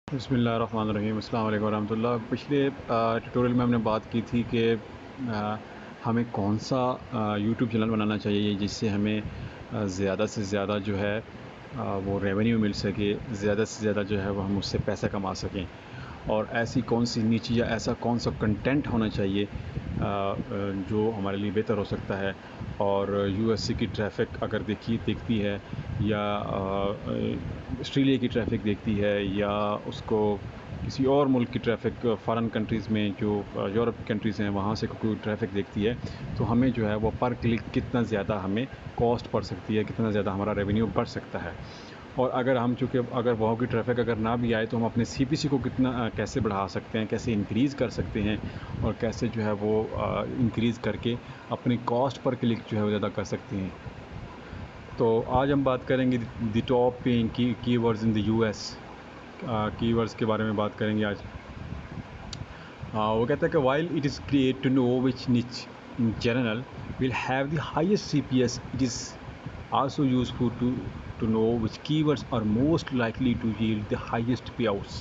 बिस्मिल्लाहिर्रहमानिर्रहीम, अस्सलाम वालेकुम रहमतुल्लाह। पिछले ट्यूटोरियल में हमने बात की थी कि हमें कौन सा यूट्यूब चैनल बनाना चाहिए जिससे हमें ज़्यादा से ज़्यादा जो है वो रेवेन्यू मिल सके, ज़्यादा से ज़्यादा जो है वो हम उससे पैसा कमा सकें। और ऐसी कौन सी नीच या ऐसा कौन सा कंटेंट होना चाहिए जो हमारे लिए बेहतर हो सकता है। और यूएसए की ट्रैफ़िक अगर दिखती है या ऑस्ट्रेलिया की ट्रैफ़िक देखती है या उसको किसी और मुल्क की ट्रैफ़िक फ़ॉरेन कंट्रीज़ में जो यूरोप कंट्रीज़ हैं वहाँ से कोई ट्रैफ़िक देखती है, तो हमें जो है वो पर क्लिक कितना ज़्यादा हमें कॉस्ट पड़ सकती है, कितना ज़्यादा हमारा रेवेन्यू बढ़ सकता है। और अगर हम चूँकि अगर वहाँ की ट्रैफ़िक अगर ना भी आए तो हम अपने सीपीसी को कितना कैसे बढ़ा सकते हैं, कैसे इंक्रीज़ कर सकते हैं और कैसे जो है वो इंक्रीज़ करके अपनी कॉस्ट पर क्लिक जो है वो ज़्यादा कर सकते हैं। तो आज हम बात करेंगे the top paying keywords in the US. Keywords के बारे में बात करेंगे आज। वो कहता है कि while it is great to know which niche in general will have the highest CPS, it is also useful to know which keywords are most likely to yield the highest payouts.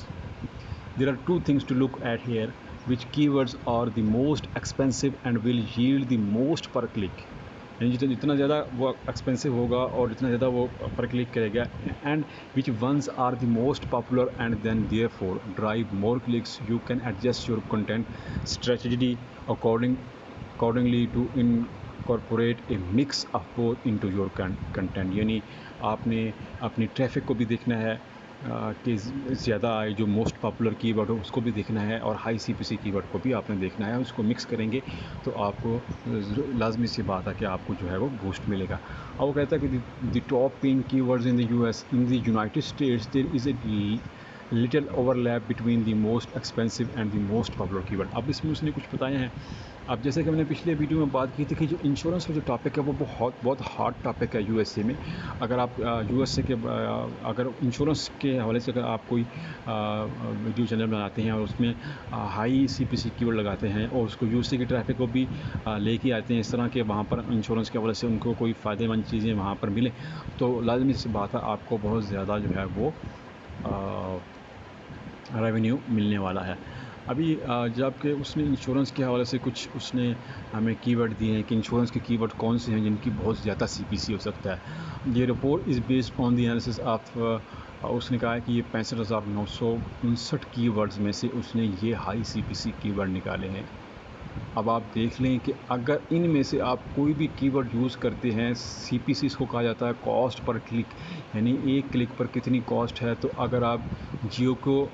There are two things to look at here: which keywords are the most expensive and will yield the most per click. यानी जितना ज़्यादा वो expensive होगा और जितना ज़्यादा वो पर क्लिक करेगा, and which ones are the most popular and then therefore drive more clicks. You can adjust your content strategy accordingly to incorporate a mix of both into your content. यानी आपने अपनी ट्रैफिक को भी देखना है कि ज़्यादा आए, जो मोस्ट पॉपुलर कीवर्ड हो उसको भी देखना है, और हाई सीपीसी कीवर्ड को भी आपने देखना है. उसको मिक्स करेंगे तो आपको लाजमी सी बात है कि आपको जो है वो बूस्ट मिलेगा. और वो कहता है कि the top paying keywords in the US, in the United States there is a little overlap between the most expensive and the most popular keyword. अब इसमें उसने कुछ बताया है. अब जैसे कि हमने पिछले वीडियो में बात की थी कि जो इंश्योरेंस का जो टॉपिक है वो बहुत हार्ड टॉपिक है यूएसए में. अगर आप यूएसए के अगर इंश्योरेंस के हवाले से अगर आप कोई वीडियो चैनल बनाते हैं और उसमें हाई सीपीसी कीवर्ड लगाते हैं और उसको यूएसए की ट्रैफिक को भी लेके आते हैं इस तरह के, वहाँ पर इंश्योरेंस के हवाले से उनको कोई फ़ायदेमंद चीज़ें वहाँ पर मिले, तो लाजमी सी बात है आपको बहुत ज़्यादा जो है वो रेवेन्यू मिलने वाला है. अभी जबकि उसने इंश्योरेंस के हवाले से कुछ उसने हमें कीवर्ड दिए हैं कि इंश्योरेंस के कीवर्ड कौन से हैं जिनकी बहुत ज़्यादा सीपीसी हो सकता है. ये report is based on the analysis of, उसने कहा है कि ये 65,959 कीवर्ड्स में से उसने ये हाई सीपीसी कीवर्ड निकाले हैं. अब आप देख लें कि अगर इनमें से आप कोई भी कीवर्ड यूज़ करते हैं, सीपीसी इसको कहा जाता है कॉस्ट पर क्लिक, यानी एक क्लिक पर कितनी कॉस्ट है. तो अगर आप जियो को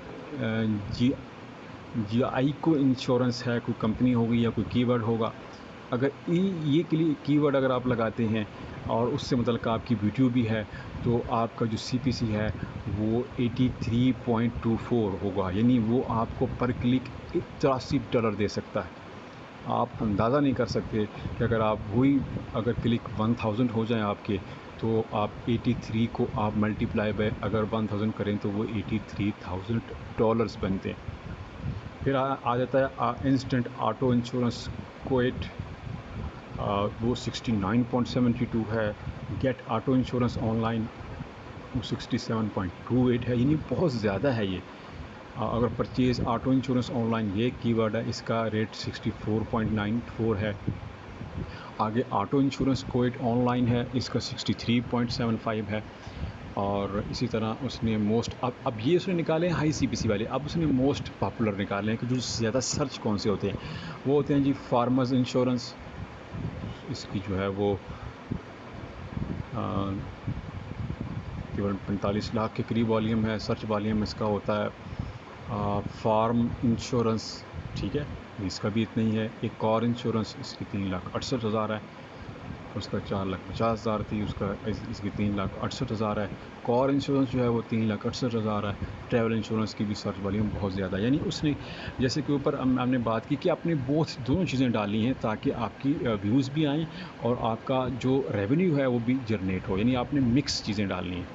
जीआई को इंश्योरेंस है, कोई कंपनी होगी या कोई कीवर्ड होगा, अगर ये कीवर्ड अगर आप लगाते हैं और उससे मतलब आपकी वीडियो भी है, तो आपका जो सीपीसी है वो $83.24 होगा. यानी वो आपको पर क्लिक $83 दे सकता है. आप अंदाज़ा नहीं कर सकते कि अगर आप वही अगर क्लिक 1000 हो जाएं आपके, तो आप 83 को आप मल्टीप्लाई बाय अगर 1000 करें तो वो $83,000 बनते हैं. फिर आ जाता है इंस्टेंट ऑटो इंश्योरेंस क्वेट, वो 69.72 है. गेट ऑटो इंश्योरेंस ऑनलाइन वो 67.28 है. यानी बहुत ज़्यादा है ये. अगर परचेज़ ऑटो इंश्योरेंस ऑनलाइन ये कीवर्ड है, इसका रेट 64.94 है. आगे ऑटो इंश्योरेंस क्वेट ऑनलाइन है, इसका 63.75 है. और इसी तरह उसने मोस्ट अब ये उसने निकाले हैं हाई सीपीसी वाले. अब उसने मोस्ट पॉपुलर निकाले हैं कि जो ज़्यादा सर्च कौन से होते हैं. वो होते हैं जी फार्मर्स इंश्योरेंस, इसकी जो है वो केवल 45 लाख के करीब वॉल्यूम है. सर्च वॉल्यूम इसका होता है. फार्म इंश्योरेंस, ठीक है, इसका भी इतना ही है. एक कार इंश्योरेंस, इसकी 3,68,000 है. उसका 4,50,000 थी, उसका इसकी 3,68,000 है. कार इंश्योरेंस जो है वो 3,68,000 है. ट्रैवल इंश्योरेंस की भी सर्च वॉल्यूम बहुत ज़्यादा है. यानी उसने जैसे कि ऊपर हमने बात की कि आपने दोनों चीज़ें डाली हैं ताकि आपकी व्यूज़ भी आएँ और आपका जो रेवेन्यू है वो भी जनरेट हो. यानी आपने मिक्स चीज़ें डालनी हैं.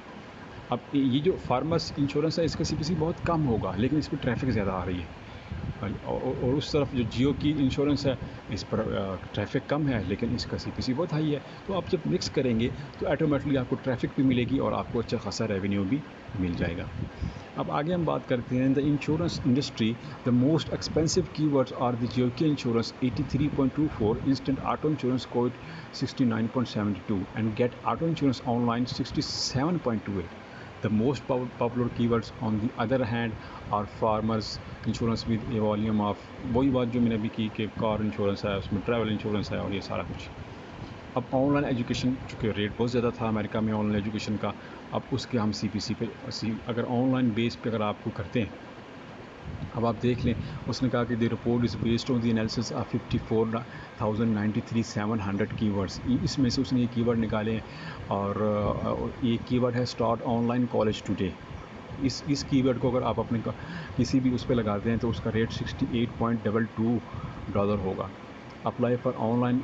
अब ये जो फार्मर्स इंश्योरेंस है इसका सीपीसी बहुत कम होगा, लेकिन इस पर ट्रैफिक ज़्यादा आ रही है. और उस तरफ जो जियो की इंश्योरेंस है, इस पर ट्रैफिक कम है लेकिन इसका सीपीसी बहुत हाई है। तो आप जब मिक्स करेंगे तो ऑटोमेटिकली आपको ट्रैफिक भी मिलेगी और आपको अच्छा खासा रेवेन्यू भी मिल जाएगा। अब आगे हम बात करते हैं the insurance industry. The most expensive keywords are the Geico insurance 83.24, instant auto insurance quote 69.72 and get auto insurance online 67.28. The most popular keywords on the other hand are farmers insurance with a volume of, वही बात जो मैंने अभी की कि car insurance है, उसमें travel insurance है और ये सारा कुछ। अब ऑनलाइन एजुकेशन, चूँकि रेट बहुत ज़्यादा था अमेरिका में ऑनलाइन एजुकेशन का, अब उसके हम सीपीसी पे अगर ऑनलाइन बेस पे अगर आपको करते हैं, अब आप देख लें, उसने कहा कि the report is based on the analysis of 54,093,700 keywords. इसमें से उसने ये कीवर्ड निकाले हैं और ये कीवर्ड है स्टार्ट ऑनलाइन कॉलेज टुडे। इस कीवर्ड को अगर आप अपने किसी भी उस पर लगाते हैं तो उसका रेट $68.22 होगा। Apply for online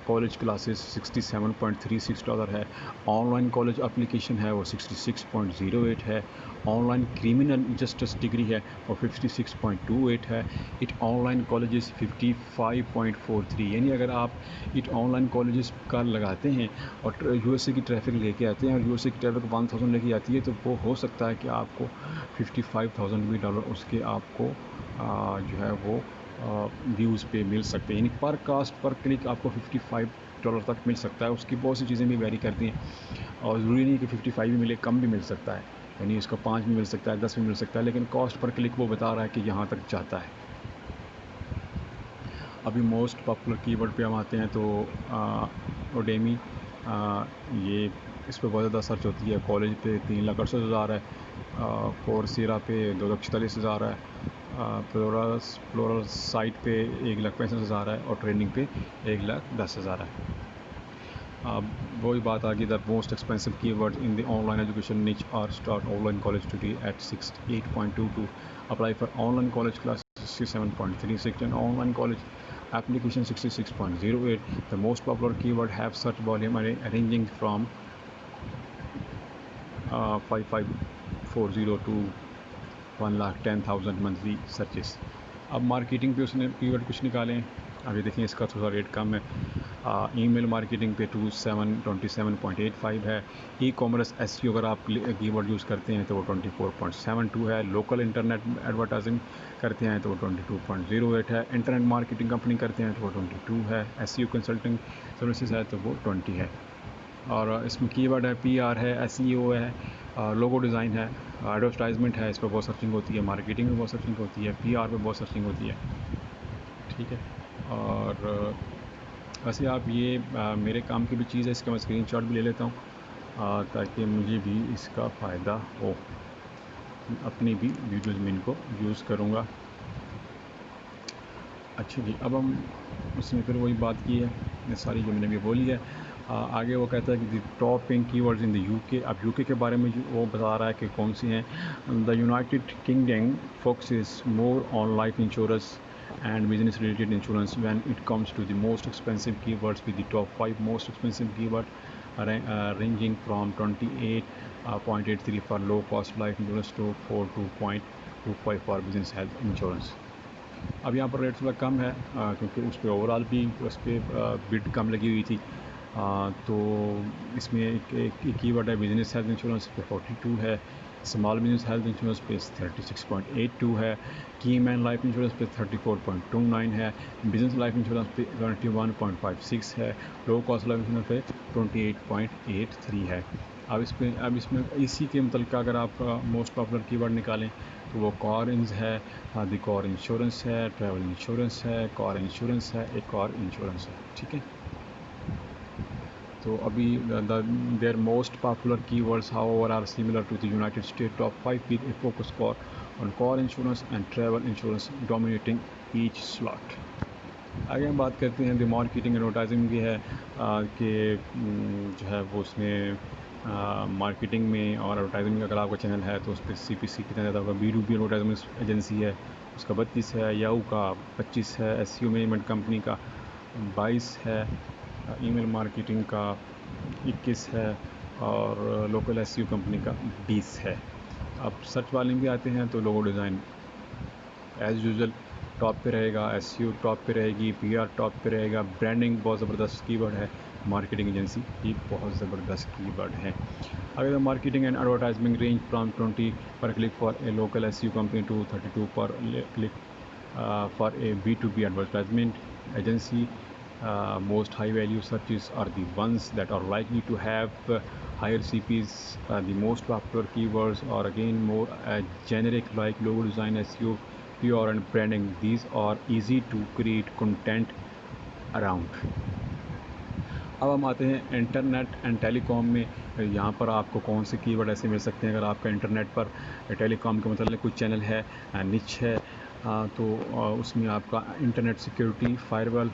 college classes $67.36 है। ऑनलाइन कॉलेज एप्लीकेशन है वो 66.08 है। ऑनलाइन क्रिमिनल जस्टिस डिग्री है वो 56.28 है। इट ऑनलाइन कॉलेजेस 55.43, यानी अगर आप इट ऑनलाइन कॉलेजेस का लगाते हैं और यूएसए की ट्रैफिक लेके आते हैं और यूएसए की ट्रैफिक 1000 लेके आती है, तो वो हो सकता है कि आपको $55,000 भी उसके आपको जो है वो व्यूज़ पे मिल सकते हैं, यानी पर कास्ट पर क्लिक आपको $55 तक मिल सकता है। उसकी बहुत सी चीज़ें भी वेरी करती हैं और ज़रूरी नहीं कि 55 भी मिले, कम भी मिल सकता है, यानी इसका 5 भी मिल सकता है, 10 भी मिल सकता है, लेकिन कॉस्ट पर क्लिक वो बता रहा है कि यहाँ तक जाता है। अभी मोस्ट पॉपुलर कीवर्ड पे हम आते हैं तो ओडेमी, ये इस पर बहुत ज़्यादा सर्च होती है। कॉलेज पे 3,68,000 है, कोर्सेरा पे 2,46,000 है, फ्लोरल साइट पे 1,65,000 है और ट्रेनिंग पे 1,10,000 है। वही बात आ गई, the most expensive keyword in the online education niche are start online college today at 68.22, apply for online college class 67.36 and online college application 66.08. The most popular keyword have search volume ranging from 5540 to 1,10,000 monthly searches. अब marketing पे उसने keyword कुछ निकाले हैं, अभी देखें इसका थोड़ा रेट कम है। ईमेल मार्केटिंग पे 27.85 है। ई कॉमर्स एसईओ अगर आप कीवर्ड यूज़ करते हैं तो वो 24.72 है। लोकल इंटरनेट एडवर्टाइजिंग करते हैं तो वो 22.08 है। इंटरनेट मार्केटिंग कंपनी करते हैं तो वो 22 है। एसईओ कंसल्टिंग सर्विसेज है तो वो 20 है। और इसमें कीवर्ड है, पीआर है, एसईओ है, लोगो डिज़ाइन है, एडवर्टाइजमेंट है, इस पर बहुत सर्चिंग होती है, मार्केटिंग में बहुत सर्चिंग होती है, पीआर पे बहुत सर्चिंग होती है, ठीक है। और वैसे आप ये मेरे काम की भी चीज़ है, इसका मैं स्क्रीनशॉट भी ले लेता हूँ ताकि मुझे भी इसका फ़ायदा हो, अपनी भी वीडियोज़ में इनको यूज़ करूँगा। अच्छा जी, अब हम उसने फिर वही बात की है, ये सारी जो मैंने अभी बोली है। आगे वो कहता है कि top paying keywords in the UK. अब यूके के बारे में वो बता रहा है कि कौन सी हैं। The United kingdom focuses more on life insurance and business related insurance when it comes to the most expensive keywords, with the top 5 most expensive keyword ranging from 28.83 for low cost life insurance to 42.25 for business health insurance. अब यहाँ पर rate थोड़ा कम है क्योंकि उस पर overall भी उस पर बिड कम लगी हुई थी। तो इसमें एक कीवर्ड है बिजनेस हेल्थ इंश्योरेंस पे 42 है, स्मॉल बिजनेस हेल्थ इंश्योरेंस पे 36.82 है, की मैन लाइफ इंश्योरेंस पे 34.29 है, बिजनेस लाइफ इंश्योरेंस पे 21.56 है, लो कॉस्ट लाइफ इंश्योरेंस पे 28.83 है। अब इसमें इसी के मतलब अगर आप मोस्ट पॉपुलर कीवर्ड निकालें तो वो कार है, द कार इंश्योरेंस है, ट्रैवल इंश्योरेंस है, कार इंश्योरेंस है, एक और इंश्योरेंस है, ठीक है। तो अभी their most popular keywords however are similar to the United State, top 5 with a focus on car insurance and travel insurance dominating each slot. आगे हम बात करते हैं द मार्केटिंग एडवर्टाइजिंग भी है कि जो है वो उसमें मार्केटिंग में और एडवर्टाइजिंग में अगर आपका चैनल है तो उस पर CPC कितना ज़्यादा होगा। B2B एडवर्टाइजमेंट एजेंसी है उसका 32 है, याहू का 25 है, SEO मैनेजमेंट कंपनी का 22 है, ईमेल मार्केटिंग का 21 है और लोकल SEO कंपनी का 20 है। अब सर्च वाले भी आते हैं तो logo design as usual top पे रहेगा, एसईओ टॉप पे रहेगी, पीआर टॉप पे रहेगा, ब्रांडिंग बहुत ज़बरदस्त कीवर्ड है, मार्केटिंग एजेंसी ये बहुत ज़बरदस्त कीवर्ड है। अगर marketing and advertisement range from 20 per click for a local SEO company to 32 per click for a B2B advertisement agency. Most high value searches are the ones that are likely to have higher CPs. The most popular keywords are again more generic like logo design, SEO, PR and branding. These are easy to create content around. अब हम आते हैं internet and telecom में। यहाँ पर आपको कौन से कीवर्ड ऐसे मिल सकते हैं अगर आपका इंटरनेट पर टेलीकॉम का मतलब कोई चैनल है, निच है, तो उसमें आपका इंटरनेट सिक्योरिटी फायरवॉल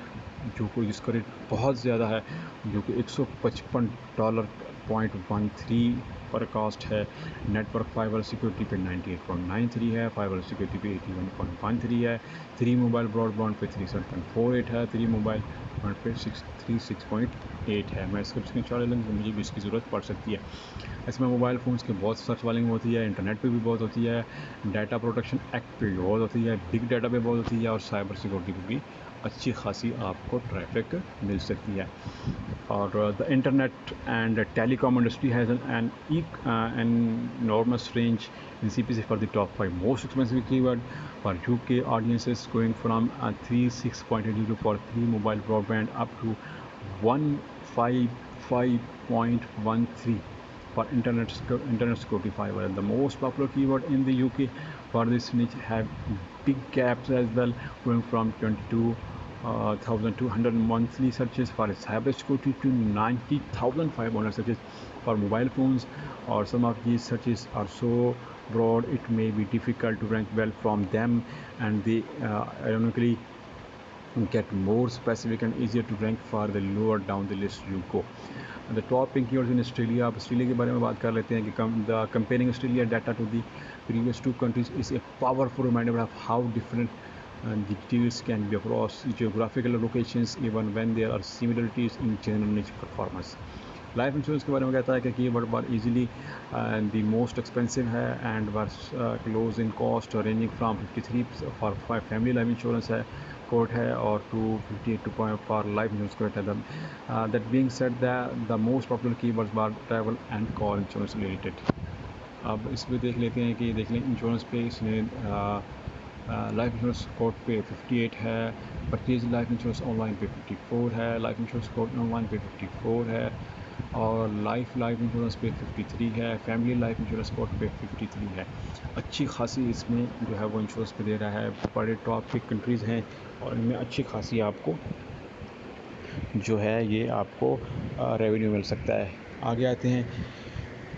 जो कोई जिसका रेट बहुत ज़्यादा है, जो कि $155.13 पर कास्ट है। नेटवर्क फाइबर सिक्योरिटी पे 98.93 है, फाइबर सिक्योरिटी पे 81.13 है, 3 मोबाइल ब्रॉडबैंड पे 37.48 है, 3 मोबाइल पे 636.8 है। मैं इसका स्क्रीनशॉट ले लूँगा, मुझे भी इसकी ज़रूरत पड़ सकती है। इसमें मोबाइल फ़ोन्स के बहुत सर्च वालिंग होती है, इंटरनेट पे भी बहुत होती है, डाटा प्रोटेक्शन एक्ट पे बहुत होती है, बिग डाटा पे बहुत होती है और साइबर सिक्योरिटी पे भी अच्छी खासी आपको ट्रैफिक मिल सकती है। और the internet and telecom industry has an enormous range in CPC for the top 5 most expensive keyword for UK audiences, going from 36.82 for 3 mobile broadband up to 155.13 for internet security fiber. The most popular keyword in the UK for this niche have big gaps as well, going from 22,200 monthly searches for cybersecurity to 90,500 searches for mobile phones. Or some of these searches are so broad it may be difficult to rank well from them, and they ironically get more specific and easier to rank for the lower down the list you go. The top pink keywords in Australia. आप Australia के बारे में बात कर लेते हैं कि the comparing Australia data to the previous 2 countries is a powerful reminder of how different the details can be across geographical locations even when there are similarities in general niche performance. Life insurance के बारे में कहता है कि keyword were easily the most expensive है and were close in cost ranging from 53 for family life insurance है quote है और 258 फॉर लाइफ इंश्योरेंस कोट है। That being said the most popular keywords were travel and car insurance related. अब इसमें देख लेते हैं कि देख लें इंश्योरेंस पे इसने लाइफ इंश्योरेंस कोड पे 58 है, परचेज लाइफ इंश्योरेंस ऑनलाइन पे 54 है, लाइफ इंश्योरेंस कोड ऑनलाइन पे 54 है और लाइफ इंश्योरेंस पे 53 है, फैमिली लाइफ इंश्योरेंस कोड पे 53 है। अच्छी खासी इसमें जो है वो इंश्योरेंस पे दे रहा है। बड़े टॉप पिक कंट्रीज़ हैं और इनमें अच्छी खासी आपको जो है ये आपको रेवेन्यू मिल सकता है। आगे आते हैं,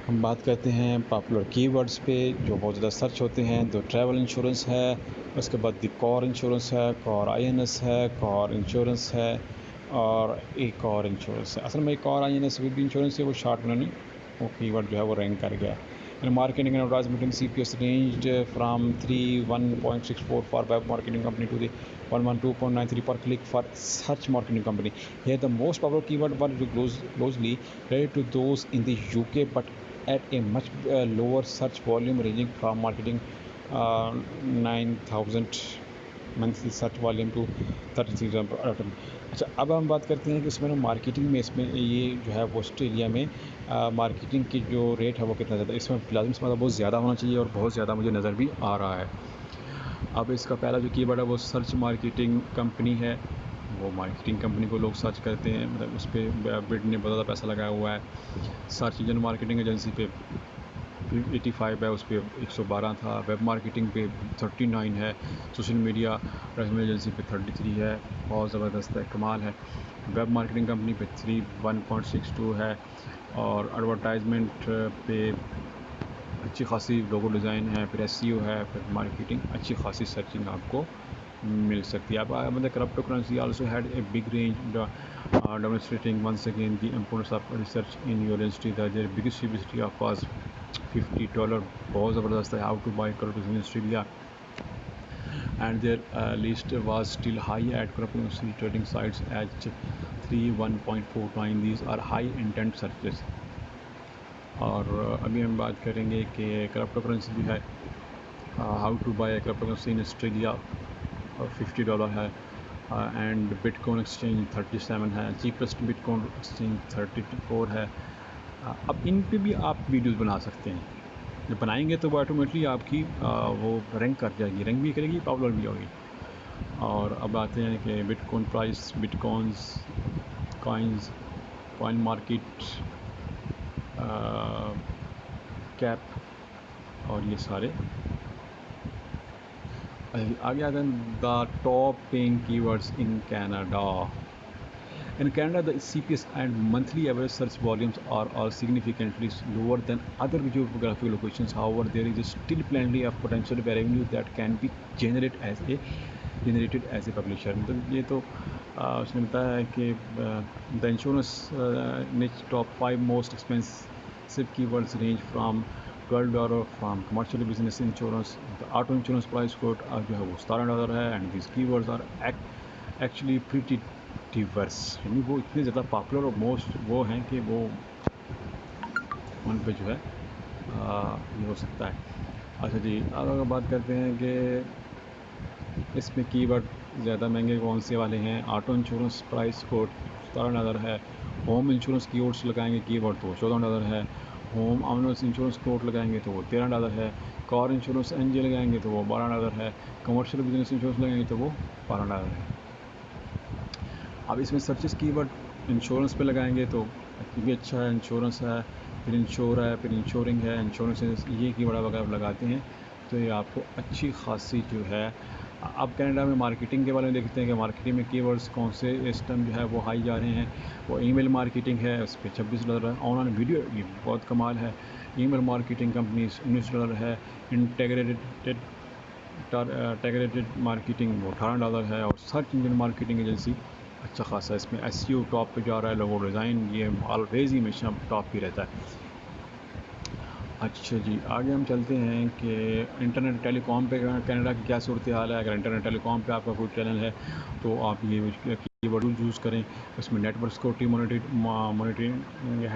हम बात करते हैं पॉपुलर कीवर्ड्स पे जो बहुत ज़्यादा सर्च होते हैं। तो ट्रैवल इंश्योरेंस है, उसके बाद द कार इंश्योरेंस है, कार INS है, कार इंश्योरेंस है और एक और इंश्योरेंस है। असल में एक और INS भी इंश्योरेंस है, वो शॉर्ट में नहीं, वो कीवर्ड जो है वो रैंक कर गया। Marketing and advertisement CPS ranged from 31.64 for web marketing company to the 112.93 per click for search marketing company. Here the most popular keyword were closely related to those in the UK but at a much lower search volume ranging from marketing 9,000 monthly search volume to 33,000। अच्छा, अब हम बात करते हैं कि इसमें marketing में इसमें ये जो है वो ऑस्ट्रेलिया में मार्केटिंग की जो रेट है वो कितना ज़्यादा, इसमें लाजिम से बहुत ज़्यादा होना चाहिए और बहुत ज़्यादा मुझे नज़र भी आ रहा है। अब इसका पहला जो कीवर्ड है वो सर्च मार्केटिंग कंपनी है, वो मार्केटिंग कंपनी को लोग सर्च करते हैं, मतलब उस पर बिड ने बहुत ज़्यादा पैसा लगाया हुआ है। सर्च इंजन मार्केटिंग एजेंसी पे 85 है, उस पर 112 था, वेब मार्केटिंग पे 39 है, सोशल मीडिया रेजमेंट एजेंसी पे 33 है, बहुत ज़बरदस्त है, कमाल है। वेब मार्केटिंग कंपनी पे 31.62 है और एडवर्टाइजमेंट पे अच्छी खासी लोगो डिज़ाइन है, फिर SEO है, फिर मार्केटिंग अच्छी खासी सर्चिंग आपको मिल सकती है। अब मतलब crypto currency also had a big range demonstrating once again the importance of research in your industry. Their biggest CPC of was $50, बहुत ज़बरदस्त है। How to buy cryptocurrency in Australia, and their list was still high at cryptocurrency trading sites at 31.49. These are high intent searches. और अभी हम बात करेंगे कि crypto currency जो है, how to buy cryptocurrency in Australia. और $50 है, एंड बिटकॉइन एक्सचेंज 37 है, चीपेस्ट बिटकॉइन एक्सचेंज 34 है। अब इन पे भी आप वीडियोस बना सकते हैं। जब बनाएंगे तो वो ऑटोमेटिकली आपकी वो रैंक कर जाएगी, रैंक भी करेगी, पॉपुलर भी होगी। और अब आते हैं कि bitcoin price, bitcoins, coins, coin market cap और ये सारे आगे आते हैं। The top paying keywords in Canada. In Canada, the CPS and monthly average search volumes are all significantly lower than other geographic locations. However, there is still plenty of potential revenue that can be generated as a publisher. मतलब ये तो उसने बताया है कि the insurance niche top 5 most expensive keywords range from $12 from commercial business insurance. The auto insurance price quote जो है वो $17 है, and these keywords are actually pretty diverse, यानी वो इतने ज़्यादा पॉपुलर और मोस्ट वो हैं कि वो उन पे जो है ये हो सकता है। अच्छा जी, अब अगर बात करते हैं कि इसमें कीवर्ड ज़्यादा महंगे कौन से वाले हैं। ऑटो इंश्योरेंस प्राइस कोड $17 है। होम इंश्योरेंस कीवर्ड्स लगाएंगे कीवर्ड तो $14 है। होम ऑनर्स इंश्योरेंस कोड लगाएंगे तो वो $13 है। कार इंश्योरेंस एनजी लगाएंगे तो वो $12 है। कमर्शियल बिजनेस इंश्योरेंस लगाएंगे तो वो $12 है। अब इसमें सर्चेस कीवर्ड इंश्योरेंस पे लगाएंगे तो भी अच्छा है, इंश्योरेंस है, फिर इंश्योर है, फिर इंश्योरिंग है, इंश्योरेंस ये कीवर्ड वगैरह लगाते हैं तो ये आपको अच्छी खासी जो है। अब कनाडा में मार्केटिंग के बारे में देखते हैं कि मार्केटिंग में कीवर्ड्स कौन से इस टाइम जो है वो हाई जा रहे हैं। वो ईमेल मार्केटिंग है, उस पर $26 है। ऑनलाइन वीडियो ये बहुत कमाल है। ईमेल मार्केटिंग कंपनीज $19 है। इंटेग्रेटेड मार्केटिंग वो $18 है। और सर्च इंजन मार्केटिंग एजेंसी अच्छा खासा है, इसमें SEO टॉप पे जा रहा है। लोगो डिज़ाइन ये ऑलवेज ही हमेशा टॉप पे रहता है। अच्छा जी, आगे हम चलते हैं कि इंटरनेट टेलीकॉम पे कनाडा की क्या सूरत हाल है। अगर इंटरनेट टेलीकॉम पे आपका कोई चैनल है तो आप ये कीवर्ड यूज़ करें। इसमें नेटवर्क सिक्योरिटी मॉनिटरिंग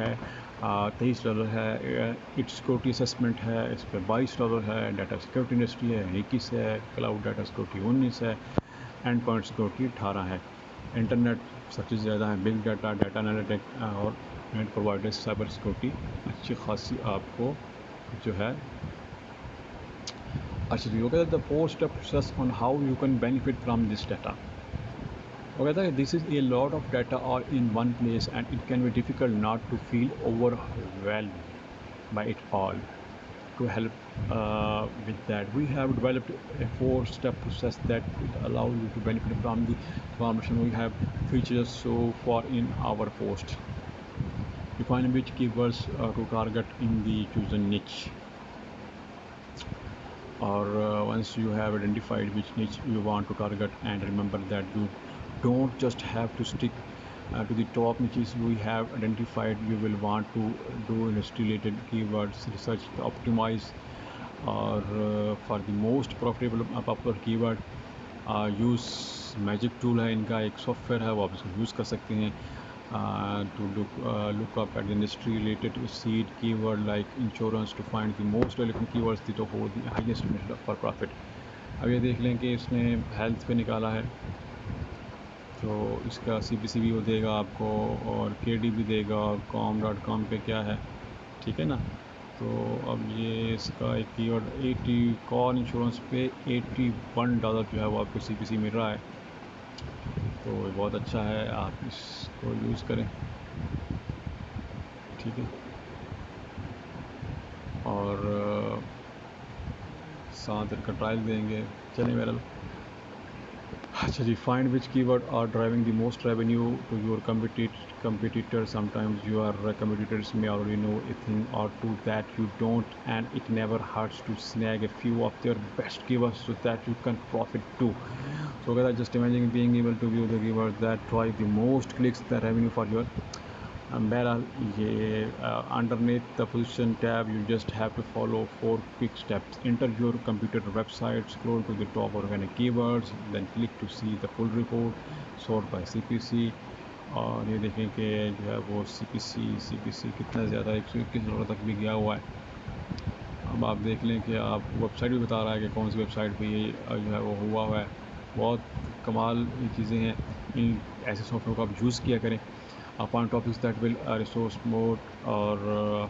है, $23 है। इट्स सिक्योरिटी असेसमेंट है, इस पर $22 है। डाटा सिक्योरिटी इंडस्ट्री है 21 है। क्लाउड डाटा सिक्योरिटी 19 है। एंड पॉइंट सिक्योरिटी 18 है। इंटरनेट सबसे ज़्यादा है बिग डाटा, डाटा एनालिटिक और नेट प्रोवाइडर साइबर सिक्योरिटी अच्छी खासी आपको जो है। अच्छा जी, वो कहता है the 4 step process on how you can benefit from this data. वो कहता है this is a lot of data और in one place and it can be difficult not to feel overwhelmed by it all. To help with that, we have developed a 4-step process that will allow you to benefit from the information. We have features so far in our post. Define which keywords to target in the chosen niche. Or once you have identified which niche you want to target, and remember that you don't just have to stick to the top niches we have identified. You will want to do industry-related keywords research to optimize or for the most profitable popular keyword. Use magic tool है इनका, एक software है, वो आप इसको use कर सकते हैं to look up at the industry related seed keyword like insurance to find the most relevant keywords that hold the highest potential for profit. अब ये देख लें कि इसने हेल्थ पे निकाला है तो इसका CPC भी वो देगा आपको और KD भी देगा। com.com पे क्या है, ठीक है ना। तो अब ये इसका एक कीवर्ड 80 कॉल इंश्योरेंस पे $81 जो है वो आपको CPC मिल रहा है, तो ये बहुत अच्छा है, आप इसको यूज़ करें, ठीक है। और साथ इनका ट्रायल देंगे, चलें मेरा। अच्छा जी, find which keyword are driving the most revenue to your competitor. Sometimes your competitors may already know a thing or two that you don't, and it never hurts to snag a few of their best keywords so that you can profit too. So guys, just imagine being able to view the keywords that drive the most clicks, the revenue for your बहरहाल ये underneath the position tab you just have to follow 4 quick steps. Enter your computer website, scroll to the top organic keywords, then click to see the full report, sort by CPC. और ये देखें कि जो है वो CPC कितना ज़्यादा $121 तक भी गया हुआ है। अब आप देख लें कि आप वेबसाइट भी बता रहा है कि कौन सी वेबसाइट पे ये जो है वो हुआ है। बहुत कमाल चीज़ें हैं। इन ऐसे सॉफ्टवेयर को आप यूज़ किया करें upon topics that will resource mode. और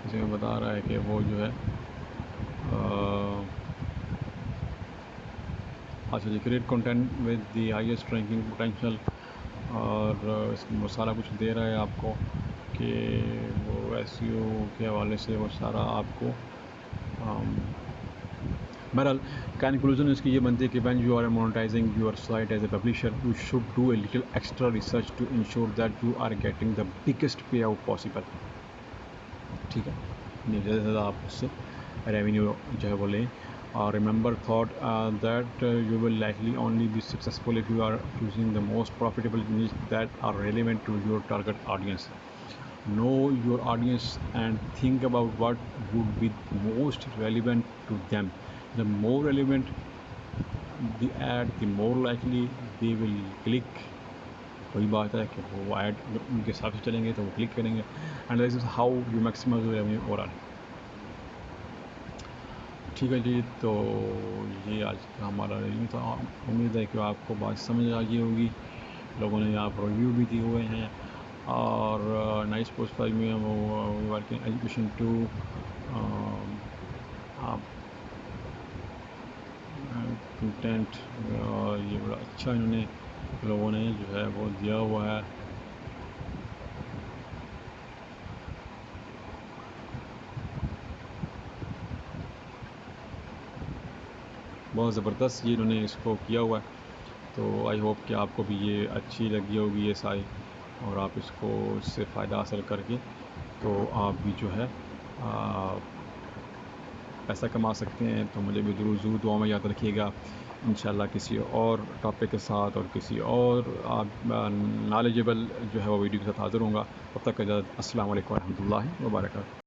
इसमें बता रहा है कि वो जो है अच्छा जी, create content with the highest ranking potential. और इसमें वो सारा कुछ दे रहा है आपको कि वो एसईओ के हवाले से वो सारा आपको बहरहाल कंक्लूजन इसकी ये बनती है कि when you are monetising your site as a publisher you should do a little extra research to ensure that you are getting the biggest payout possible. ठीक है, ज़्यादा से ज़्यादा आप उससे रेवेन्यू जो है वो लें। और remember thought that you will likely only be successful if you are choosing the most profitable niche that are relevant to your target audience. Know your audience and think about what would be most relevant to them. The more relevant the ad, the more likely they will click. वही बात है कि वो add उनके हिसाब से चलेंगे तो वो क्लिक करेंगे। And this is how you maximise revenue overall. ठीक है जी, तो ये आज का हमारा रिव्यू था। उम्मीद है कि आपको बात समझ आ गई होगी। लोगों ने यहाँ पर रिव्यू भी दिए हुए हैं और नाइस पोस्ट फाइव में वो वर्किंग एजुकेशन टू आप कंटेंट। और ये बड़ा अच्छा इन्होंने लोगों ने जो है वो दिया हुआ है। बहुत ज़बरदस्त ये इन्होंने इसको किया हुआ है। तो आई होप कि आपको भी ये अच्छी लगी होगी ये सारी, और आप इससे फ़ायदा हासिल करके तो आप भी जो है पैसा कमा सकते हैं। तो मुझे भी ज़रूर दुआ में याद रखिएगा। इंशाल्लाह किसी और टॉपिक के साथ और किसी और नॉलेजेबल जो है वो वीडियो के साथ हाज़िर होऊंगा। तब तक इजाज़त। अस्सलाम वालेकुम रहमतुल्लाहि व बरकातहू।